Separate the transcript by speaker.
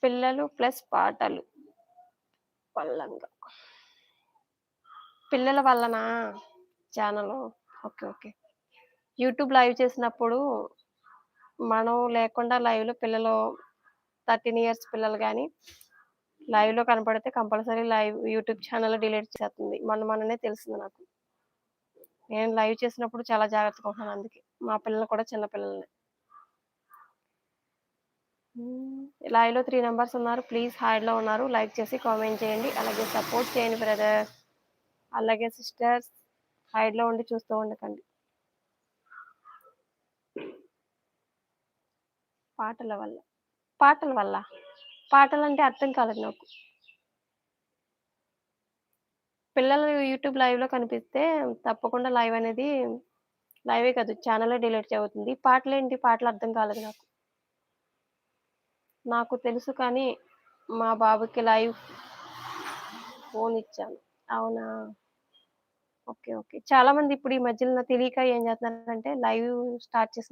Speaker 1: పిల్లలు ప్లస్ పాటలు. పల్లంగా. పిల్లల వల్లనా channel? Okay. Okay. YouTube live చేసినప్పుడు మనం లేకుండా లైవ్‌లో పిల్లలు 13 ఇయర్స్ పిల్లలు గాని, లైవ్‌లో కనపడితే కంపల్సరీ యూట్యూబ్ ఛానెల్ డిలీట్ చేసేస్తుంది. మొన్ననే తెలిసింది నాకు. నేను లైవ్ చేసినప్పుడు చాలా జాగ్రత్తగా ఉంటున్నాను అందుకే. మా పిల్లలు కూడా చిన్న పిల్లలనే. లైవ్‌లో 3 మెంబర్స్ ఉన్నారు. ప్లీజ్ హాయ్‌లో ఉన్నారు. లైక్ చేసి కామెంట్ చేయండి. అలాగే సపోర్ట్ చేయండి బ్రదర్. అలాగే సిస్టర్స్ హాయ్‌లో ఉండి చూస్తూ ఉండకండి. పాటల వల్ల. పాటల వల్ల. పాటలంటే అర్థం కాలేదు నాకు. పిల్లలు యూట్యూబ్ లైవ్‌లో కనిపిస్తే తప్పకుండా లైవే కాదు ఛానెలే డిలీట్ అవుతుంది. పాటలేంటి? పాటలు అర్థం కాలేదు నాకు. నాకు తెలుసు కానీ మా బాబుకి లైవ్ ఫోన్ ఇచ్చాను. అవునా? ఓకే. ఓకే. చాలా మంది ఇప్పుడు ఈ మధ్యన తెలియక ఏం చేస్తున్నారంటే లైవ్ స్టార్ట్ చేసిన